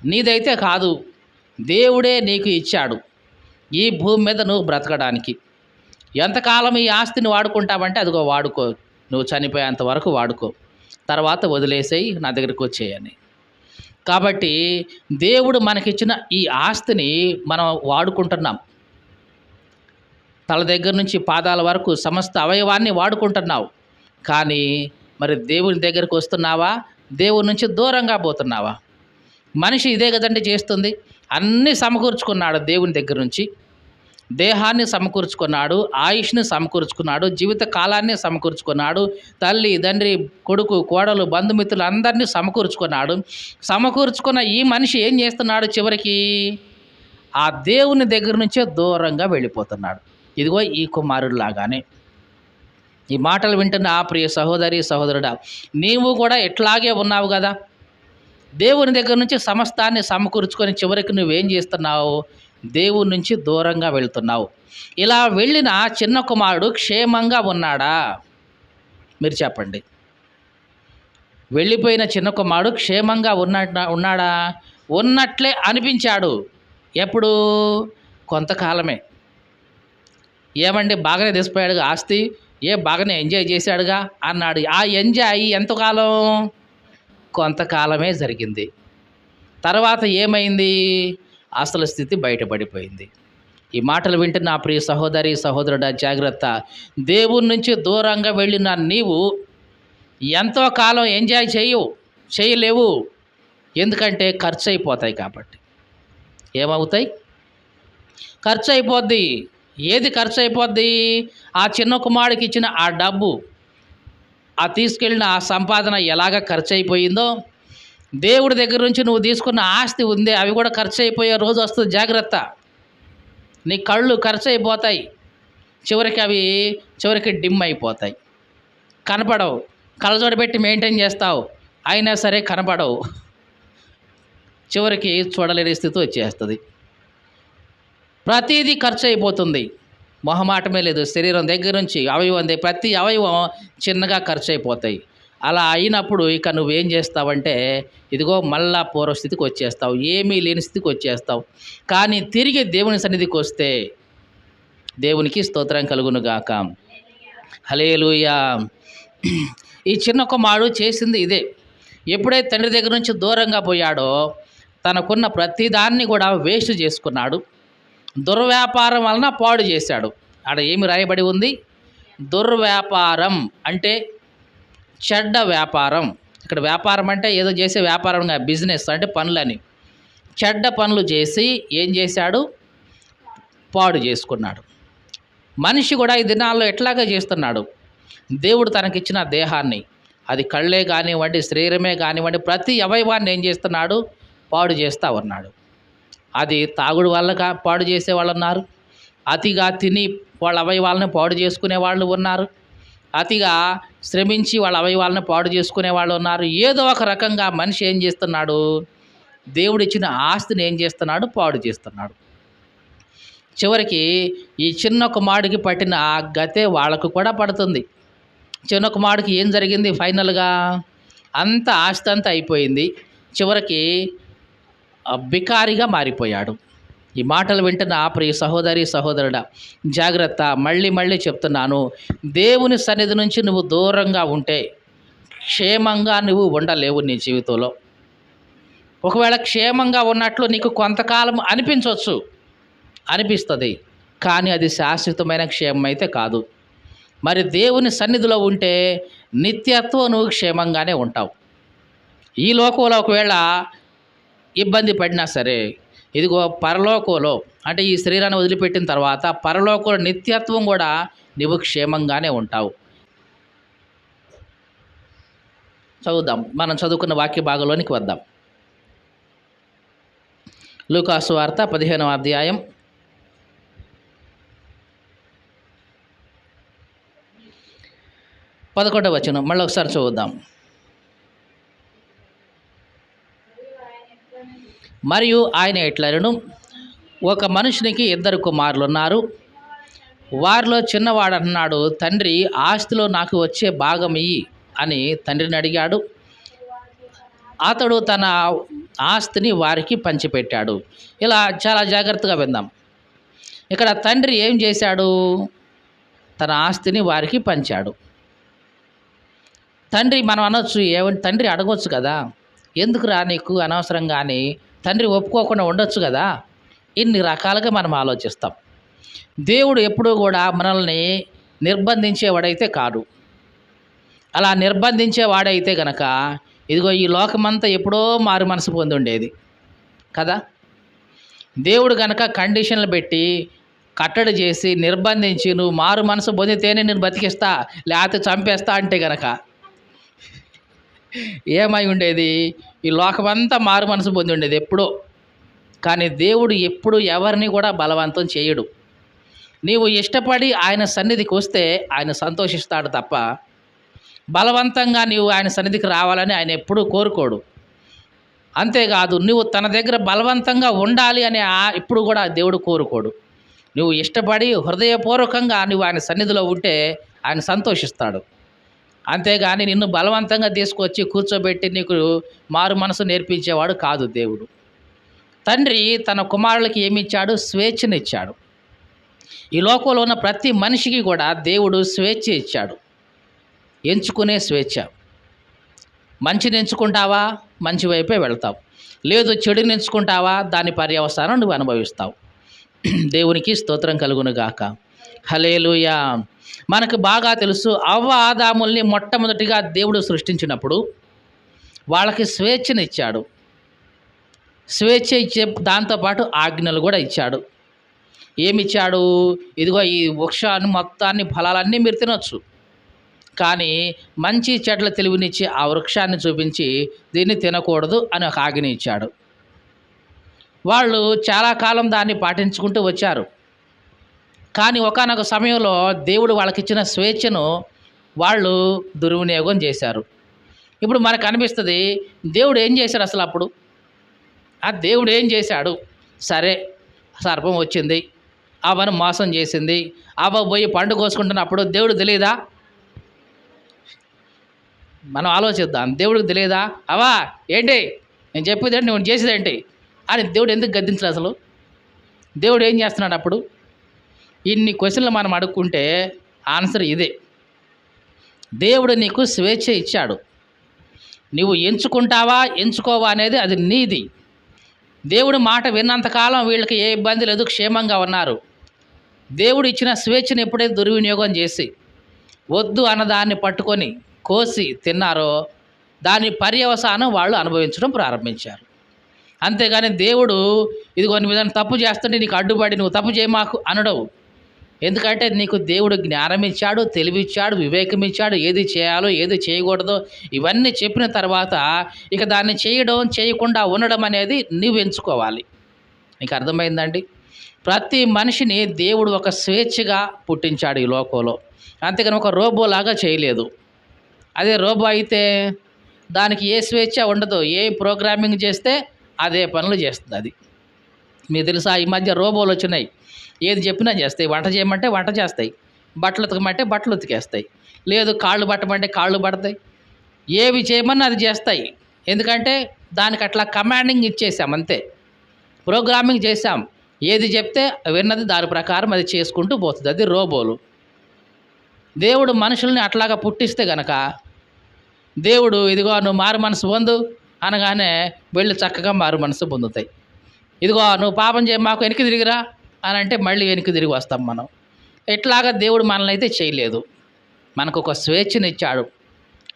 నీదైతే కాదు, దేవుడే నీకు ఇచ్చాడు ఈ భూమి మీద నువ్వు బ్రతకడానికి. ఎంతకాలం ఈ ఆస్తిని వాడుకుంటావంటే అదిగో వాడుకో, నువ్వు చనిపోయేంత వరకు వాడుకో, తర్వాత వదిలేసేయి, నా దగ్గరికి వచ్చేయని. కాబట్టి దేవుడు మనకిచ్చిన ఈ ఆస్తిని మనం వాడుకుంటున్నాం. తల దగ్గర నుంచి పాదాల వరకు సమస్త అవయవాన్ని వాడుకుంటున్నావు. కానీ మరి దేవుని దగ్గరికి వస్తున్నావా? దేవుని నుంచి దూరంగా పోతున్నావా? మనిషి ఇదే కదండి చేస్తుంది. అన్నీ సమకూర్చుకున్నాడు దేవుని దగ్గర నుంచి. దేహాన్ని సమకూర్చుకున్నాడు, ఆయుష్ని సమకూర్చుకున్నాడు, జీవిత కాలాన్ని సమకూర్చుకున్నాడు, తల్లి తండ్రి కొడుకు కోడలు బంధుమిత్రులు అందరినీ సమకూర్చుకున్నాడు. సమకూర్చుకున్న ఈ మనిషి ఏం చేస్తున్నాడు? చివరికి ఆ దేవుని దగ్గర నుంచే దూరంగా వెళ్ళిపోతున్నాడు. ఇదిగో ఈ కుమారుడు లాగానే. ఈ మాటలు వింటున్న ఆ ప్రియ సహోదరి సహోదరుడా, నీవు కూడా ఇట్లాగే ఉన్నావు కదా. దేవుని దగ్గర నుంచి సమస్తాన్ని సమకూర్చుకొని చివరికి నువ్వేం చేస్తున్నావు? దేవుని నుంచి దూరంగా వెళ్తున్నావు. ఇలా వెళ్ళిన చిన్న కుమారుడు క్షేమంగా ఉన్నాడా? మీరు చెప్పండి. వెళ్ళిపోయిన చిన్న కుమారుడు క్షేమంగా ఉన్నాడా? ఉన్నట్లే అనిపించాడు. ఎప్పుడు? కొంతకాలమే. ఏమండి బాగానే తీసిపోయాడుగా ఆస్తి, బాగానే ఎంజాయ్ చేశాడుగా అన్నాడు. ఆ ఎంజాయ్ ఎంతకాలం? కొంతకాలమే జరిగింది. తర్వాత ఏమైంది? అసలు స్థితి బయటపడిపోయింది. ఈ మాటలు వింటున్న నా ప్రియ సహోదరి సహోదరుడా, జాగ్రత్త. దేవుని నుంచి దూరంగా వెళ్ళిన నీవు ఎంతో కాలం ఎంజాయ్ చేయలేవు. ఎందుకంటే ఖర్చు అయిపోతాయి కాబట్టి. ఏమవుతాయి? ఖర్చు అయిపోద్ది. ఏది ఖర్చు అయిపోద్ది? ఆ చిన్న కుమారుడికి ఇచ్చిన ఆ డబ్బు, ఆ తీసుకెళ్ళిన ఆ సంపాదన ఎలాగ ఖర్చు అయిపోయిందో, దేవుడి దగ్గర నుంచి నువ్వు తీసుకున్న ఆస్తి ఉంది, అవి కూడా ఖర్చు అయిపోయే రోజు వస్తుంది. జాగ్రత్త. నీ కళ్ళు ఖర్చు అయిపోతాయి. చివరికి డిమ్ అయిపోతాయి, కనపడవు. కళ్ళజోడు పెట్టి మెయింటైన్ చేస్తావు, అయినా సరే కనపడవు. చివరికి చూడలేని స్థితి వచ్చేస్తుంది. ప్రతిదీ ఖర్చు అయిపోతుంది. మొహమాటమే లేదు. శరీరం దగ్గర నుంచి అవయవం, ప్రతి అవయవం చిన్నగా ఖర్చు అయిపోతాయి. అలా అయినప్పుడు ఇక నువ్వేం చేస్తావంటే ఇదిగో మళ్ళా పూర్వస్థితికి వచ్చేస్తావు, ఏమీ లేని స్థితికి వచ్చేస్తావు. కానీ తిరిగి దేవుని సన్నిధికి వస్తే దేవునికి స్తోత్రం కలుగునుగాక. హల్లెలూయా. ఈ చిన్న కుమారుడు చేసింది ఇదే. ఎప్పుడైతే తండ్రి దగ్గర నుంచి దూరంగా పోయాడో తనకున్న ప్రతిదాన్ని కూడా వేస్ట్ చేసుకున్నాడు. దుర్వ్యాపారం వలన పాడు చేశాడు. ఆడ ఏమి రాయబడి ఉంది? దుర్వ్యాపారం అంటే చెడ్డ వ్యాపారం. ఇక్కడ వ్యాపారం అంటే ఏదో చేసే వ్యాపారంగా, బిజినెస్ అంటే పనులని. చెడ్డ పనులు చేసి ఏం చేశాడు? పాడు చేసుకున్నాడు. మనిషి కూడా ఈ దినాల్లో ఎట్లాగా చేస్తున్నాడు? దేవుడు తనకిచ్చిన దేహాన్ని, అది కళ్ళే కానివ్వండి, శరీరమే కానివ్వండి, ప్రతి అవయవాన్ని ఏం చేస్తున్నాడు? పాడు చేస్తూ ఉన్నాడు. అది తాగుడు వల్ల పాడు చేసేవాళ్ళు ఉన్నారు, అతిగా తిని వాళ్ళ అవయవాలను పాడు చేసుకునే వాళ్ళు ఉన్నారు, అతిగా శ్రమించి వాళ్ళ అవయవాలను పాడు చేసుకునే వాళ్ళు ఉన్నారు. ఏదో ఒక రకంగా మనిషి ఏం చేస్తున్నాడు? దేవుడు ఇచ్చిన ఆస్తిని ఏం చేస్తున్నాడు? పాడు చేస్తున్నాడు. చివరికి ఈ చిన్న కుమారుడికి పట్టిన ఆ గతే వాళ్ళకు కూడా పడుతుంది. చిన్న కుమారుడికి ఏం జరిగింది ఫైనల్గా? అంత ఆస్తి అంతా అయిపోయింది. చివరికి బికారిగా మారిపోయాడు. ఈ మాటలు వింటున్న ప్రియ సహోదరి సహోదరుడా, జాగ్రత్త. మళ్ళీ మళ్ళీ చెప్తున్నాను, దేవుని సన్నిధి నుంచి నువ్వు దూరంగా ఉంటే క్షేమంగా నువ్వు ఉండలేవు నీ జీవితంలో. ఒకవేళ క్షేమంగా ఉన్నట్లు నీకు కొంతకాలం అనిపిస్తుంది, కానీ అది శాశ్వతమైన క్షేమం అయితే కాదు. మరి దేవుని సన్నిధిలో ఉంటే నిత్యత్వం నువ్వు క్షేమంగానే ఉంటావు. ఈ లోకంలో ఒకవేళ ఇబ్బంది పడినా సరే, ఇదిగో పరలోకంలో, అంటే ఈ శరీరాన్ని వదిలిపెట్టిన తర్వాత పరలోకంలో నిత్యత్వం కూడా నువ్వు క్షేమంగానే ఉంటావు. చదువుదాం, మనం చదువుకున్న వాక్య భాగంలోనికి వద్దాం. లూకాసు వార్త 15వ అధ్యాయం 11వ వచనం మళ్ళీ ఒకసారి చదువుదాం. మరియు ఆయన ఎట్లనెను, ఒక మనుషునికి 2 కుమారులు ఉన్నారు. వారిలో చిన్నవాడు అన్నాడు, తండ్రి, ఆస్తిలో నాకు వచ్చే భాగం ఇయ్యి అని తండ్రిని అడిగాడు. అతడు తన ఆస్తిని వారికి పంచిపెట్టాడు. ఇలా చాలా జాగ్రత్తగా విందాం. ఇక్కడ తండ్రి ఏం చేశాడు? తన ఆస్తిని వారికి పంచాడు. తండ్రి మనం అనొచ్చు, ఏమంటే తండ్రి అడగొచ్చు కదా, ఎందుకురా నీకు అనవసరంగా అని తండ్రి ఒప్పుకోకుండా ఉండొచ్చు కదా. ఇన్ని రకాలుగా మనం ఆలోచిస్తాం. దేవుడు ఎప్పుడూ కూడా మనల్ని నిర్బంధించేవాడైతే కాదు. అలా నిర్బంధించేవాడైతే గనక ఇదిగో ఈ లోకమంతా ఎప్పుడో మారు మనసు పొంది ఉండేది కదా. దేవుడు గనక కండిషన్లు పెట్టి కట్టడి చేసి నిర్బంధించి నువ్వు మారు మనసు పొందితేనే నేను బతికిస్తా లేకపోతే చంపేస్తా అంటే గనక ఏమై ఉండేది? ఈ లోకమంతా మారు మనసు పొంది ఉండేది ఎప్పుడో. కానీ దేవుడు ఎప్పుడు ఎవరిని కూడా బలవంతం చేయడు. నీవు ఇష్టపడి ఆయన సన్నిధికి వస్తే ఆయన సంతోషిస్తాడు తప్ప బలవంతంగా నీవు ఆయన సన్నిధికి రావాలని ఆయన ఎప్పుడూ కోరుకోడు. అంతేకాదు, నువ్వు తన దగ్గర బలవంతంగా ఉండాలి అని ఇప్పుడు కూడా దేవుడు కోరుకోడు. నువ్వు ఇష్టపడి హృదయపూర్వకంగా నువ్వు ఆయన సన్నిధిలో ఉంటే ఆయన సంతోషిస్తాడు. అంతేగాని నిన్ను బలవంతంగా తీసుకొచ్చి కూర్చోబెట్టి నీకు మారు మనసు నేర్పించేవాడు కాదు దేవుడు. తండ్రి తన కుమారులకి ఏమిచ్చాడు? స్వేచ్ఛనిచ్చాడు. ఈ లోకంలో ఉన్న ప్రతి మనిషికి కూడా దేవుడు స్వేచ్ఛ ఇచ్చాడు, ఎంచుకునే స్వేచ్ఛ. మంచిని ఎంచుకుంటావా, మంచి వైపే వెళ్తావు. లేదు చెడుని ఎంచుకుంటావా, దాని పర్యవసానం నువ్వు అనుభవిస్తావు. దేవునికి స్తోత్రం కలుగునుగాక. హల్లెలూయా. మనకు బాగా తెలుసు, అవ్వ ఆదాముల్ని మొట్టమొదటిగా దేవుడు సృష్టించినప్పుడు వాళ్ళకి స్వేచ్ఛనిచ్చాడు. స్వేచ్ఛ ఇచ్చే దాంతోపాటు ఆజ్ఞలు కూడా ఇచ్చాడు. ఏమిచ్చాడు? ఇదిగో ఈ వృక్షాన్ని మొత్తాన్ని ఫలాలన్నీ మీరు తినొచ్చు, కానీ మంచి చెడ్ల తెలివినిచ్చి ఆ వృక్షాన్ని చూపించి దీన్ని తినకూడదు అని ఒక ఆజ్ఞ ఇచ్చాడు. వాళ్ళు చాలా కాలం దాన్ని పాటించుకుంటూ వచ్చారు. కానీ ఒకానొక సమయంలో దేవుడు వాళ్ళకిచ్చిన స్వేచ్ఛను వాళ్ళు దుర్వినియోగం చేశారు. ఇప్పుడు మనకు అనిపిస్తుంది, దేవుడు ఏం చేశాడు అసలు? అప్పుడు ఆ దేవుడు ఏం చేశాడు? సరే, సర్పం వచ్చింది, అవ్వను మోసం చేసింది, అవ్వ పోయి పండు కోసుకుంటున్నప్పుడు దేవుడు తెలియదా? మనం ఆలోచిద్దాం. దేవుడికి తెలియదా? అవ్వా ఏంటి నేను చెప్పేదేంటి, నువ్వు చేసేదేంటి అని దేవుడు ఎందుకు గద్దించలేదు అసలు? దేవుడు ఏం చేస్తున్నాడు అప్పుడు? ఇన్ని క్వశ్చన్లు మనం అడుక్కుంటే ఆన్సర్ ఇదే. దేవుడు నీకు స్వేచ్ఛ ఇచ్చాడు. నువ్వు ఎంచుకుంటావా ఎంచుకోవా అనేది అది నీది. దేవుడు మాట విన్నంతకాలం వీళ్ళకి ఏ ఇబ్బంది లేదు, క్షేమంగా ఉన్నారు. దేవుడు ఇచ్చిన స్వేచ్ఛను ఎప్పుడైతే దుర్వినియోగం చేసి వద్దు అన్నదాన్ని పట్టుకొని కోసి తిన్నారో దాని పర్యవసానం వాళ్ళు అనుభవించడం ప్రారంభించారు. అంతేగాని దేవుడు ఇదిగో నువ్వు ఏదైనా తప్పు చేస్తుంటే నీకు అడ్డుపడి నువ్వు తప్పు చేయమాకు అనడవు. ఎందుకంటే నీకు దేవుడు జ్ఞానం ఇచ్చాడు, తెలివిచ్చాడు, వివేకం ఇచ్చాడు. ఏది చేయాలో ఏది చేయకూడదో ఇవన్నీ చెప్పిన తర్వాత ఇక దాన్ని చేయడం చేయకుండా ఉండడం అనేది నువ్వు ఎంచుకోవాలి. నీకు అర్థమైందండి? ప్రతి మనిషిని దేవుడు ఒక స్వేచ్ఛగా పుట్టించాడు ఈ లోకంలో, అంతేగాని ఒక రోబోలాగా చేయలేదు. అదే రోబో అయితే దానికి ఏ స్వేచ్ఛ ఉండదు. ఏ ప్రోగ్రామింగ్ చేస్తే అదే పనులు చేస్తుంది అది. మీకు తెలుసా ఈ మధ్య రోబోలు వచ్చినాయి. ఏది చెప్పినా చేస్తాయి. వంట చేయమంటే వంట చేస్తాయి. బట్టలు ఉతకమంటే బట్టలు ఉతికేస్తాయి. లేదు కాళ్ళు పట్టమంటే కాళ్ళు పడతాయి. ఏవి చేయమన్నా అది చేస్తాయి. ఎందుకంటే దానికి అట్లా కమాండింగ్ ఇచ్చేసాం అంతే. ప్రోగ్రామింగ్ చేశాం. ఏది చెప్తే విన్నది దాని ప్రకారం అది చేసుకుంటూ పోతుంది. అది రోబోలు. దేవుడు మనుషుల్ని అట్లాగా పుట్టిస్తే గనక దేవుడు ఇదిగో నువ్వు మారు మనసు పొందు అనగానే వెళ్ళి చక్కగా మారు మనసు పొందుతాయి. ఇదిగో నువ్వు పాపం చేయ మాకు వెనక్కి తిరిగిరా అని అంటే మళ్ళీ వెనక్కి తిరిగి వస్తాం మనం. ఇట్లాగా దేవుడు మనల్ని అయితే చేయలేదు. మనకు ఒక స్వేచ్ఛనిచ్చాడు.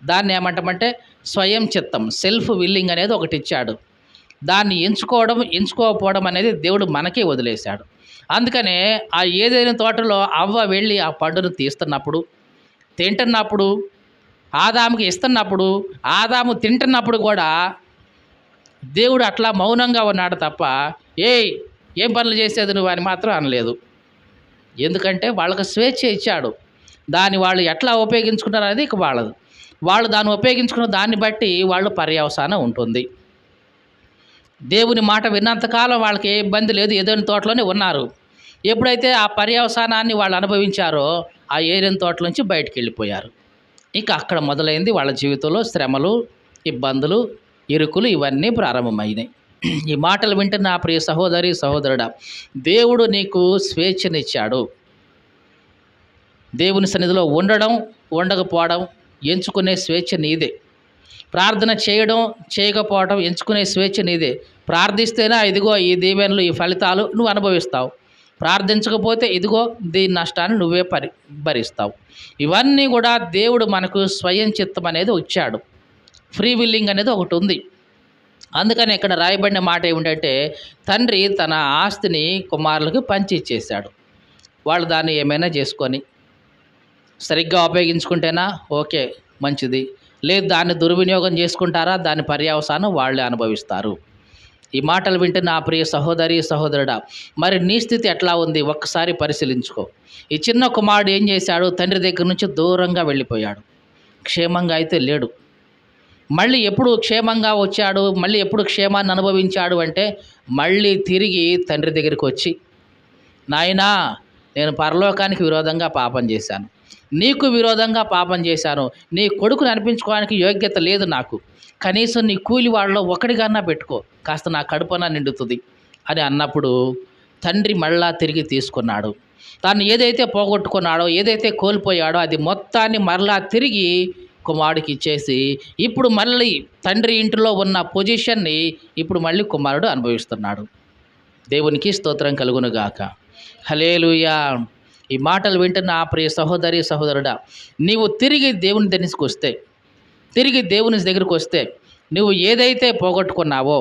దాన్ని ఏమంటామంటే స్వయం చిత్తం, సెల్ఫ్ విల్లింగ్ అనేది ఒకటి ఇచ్చాడు. దాన్ని ఎంచుకోవడం ఎంచుకోకపోవడం అనేది దేవుడు మనకే వదిలేశాడు. అందుకనే ఆ ఏదైనా తోటలో అవ్వ వెళ్ళి ఆ పండును తీస్తున్నప్పుడు, తింటున్నప్పుడు, ఆదాముకి ఇస్తున్నప్పుడు, ఆదాము తింటున్నప్పుడు కూడా దేవుడు అట్లా మౌనంగా ఉన్నాడు తప్ప ఏయ్ ఏం పనులు చేసేది నువ్వు అని మాత్రం అనలేదు. ఎందుకంటే వాళ్ళకు స్వేచ్ఛ ఇచ్చాడు. దాన్ని వాళ్ళు ఎట్లా ఉపయోగించుకుంటారు అనేది ఇక వాళ్ళది. వాళ్ళు దాన్ని ఉపయోగించుకున్న దాన్ని బట్టి వాళ్ళు పర్యవసానం ఉంటుంది. దేవుని మాట విన్నంతకాలం వాళ్ళకి ఏ ఇబ్బంది లేదు. ఏదైనా తోటలోనే ఉన్నారు. ఎప్పుడైతే ఆ పర్యవసానాన్ని వాళ్ళు అనుభవించారో ఆ ఏదైనా తోట నుంచి బయటికి వెళ్ళిపోయారు. ఇక అక్కడ మొదలైంది వాళ్ళ జీవితంలో శ్రమలు, ఇబ్బందులు, ఇరుకులు ఇవన్నీ ప్రారంభమైనాయి. ఈ మాటలు వింటున్న నా ప్రియ సహోదరి సహోదరుడా, దేవుడు నీకు స్వేచ్ఛనిచ్చాడు. దేవుని సన్నిధిలో ఉండడం, ఉండకపోవడం ఎంచుకునే స్వేచ్ఛ నీదే. ప్రార్థన చేయడం, చేయకపోవడం ఎంచుకునే స్వేచ్ఛ నీదే. ప్రార్థిస్తేనే ఇదిగో ఈ దీవెనలు, ఈ ఫలితాలు నువ్వు అనుభవిస్తావు. ప్రార్థించకపోతే ఇదిగో దీని నష్టాన్ని నువ్వే భరిస్తావు. ఇవన్నీ కూడా దేవుడు మనకు స్వయం చిత్తం అనేది ఇచ్చాడు. ఫ్రీ విల్లింగ్ అనేది ఒకటి ఉంది. అందుకని ఇక్కడ రాయబడిన మాట ఏమిటంటే తండ్రి తన ఆస్తిని కుమారులకు పంచి ఇచ్చేశాడు. వాళ్ళు దాన్ని ఏమైనా చేసుకొని సరిగ్గా ఉపయోగించుకుంటేనా ఓకే మంచిది, లేదు దాన్ని దుర్వినియోగం చేసుకుంటారా దాని పర్యవసానం వాళ్ళే అనుభవిస్తారు. ఈ మాటలు వింటే నా ప్రియ సహోదరి సహోదరుడా, మరి నీ స్థితి ఎట్లా ఉంది ఒక్కసారి పరిశీలించుకో. ఈ చిన్న కుమారుడు ఏం చేశాడు? తండ్రి దగ్గర నుంచి దూరంగా వెళ్ళిపోయాడు. క్షేమంగా అయితే లేడు. మళ్ళీ ఎప్పుడు క్షేమంగా వచ్చాడు, మళ్ళీ ఎప్పుడు క్షేమాన్ని అనుభవించాడు అంటే మళ్ళీ తిరిగి తండ్రి దగ్గరికి వచ్చి, నాయనా నేను పరలోకానికి విరోధంగా పాపం చేశాను, నీకు విరోధంగా పాపం చేశాను, నీ కొడుకుని అనిపించుకోవడానికి యోగ్యత లేదు నాకు, కనీసం నీ కూలి వాళ్ళలో ఒకటిగానా పెట్టుకో, కాస్త నా కడుపున నిండుతుంది అని అన్నప్పుడు తండ్రి మళ్ళా తిరిగి తీసుకున్నాడు. తాను ఏదైతే పోగొట్టుకున్నాడో, ఏదైతే కోల్పోయాడో అది మొత్తాన్ని మరలా తిరిగి కుమారుడికి ఇచ్చేసి ఇప్పుడు మళ్ళీ తండ్రి ఇంటిలో ఉన్న పొజిషన్ని ఇప్పుడు మళ్ళీ కుమారుడు అనుభవిస్తున్నాడు. దేవునికి స్తోత్రం కలుగునుగాక. హల్లెలూయా. ఈ మాటలు వింటున్న ఆ ప్రియ సహోదరి సహోదరుడా, నీవు తిరిగి దేవుని దగ్గరికి వస్తే, తిరిగి దేవుని దగ్గరికి వస్తే నువ్వు ఏదైతే పోగొట్టుకున్నావో,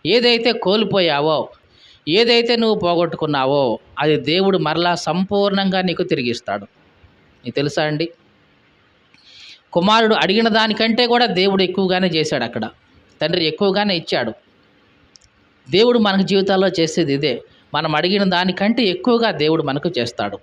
ఏదైతే కోల్పోయావో, ఏదైతే నువ్వు పోగొట్టుకున్నావో అది దేవుడు మరలా సంపూర్ణంగా నీకు తిరిగిస్తాడు. నీకు తెలుసా అండి, కుమారుడు అడిగిన దానికంటే కూడా దేవుడు ఎక్కువగానే చేశాడు. అక్కడ తండ్రి ఎక్కువగానే ఇచ్చాడు. దేవుడు మనకు జీవితాల్లో చేసేది ఇదే. మనం అడిగిన దానికంటే ఎక్కువగా దేవుడు మనకు చేస్తాడు.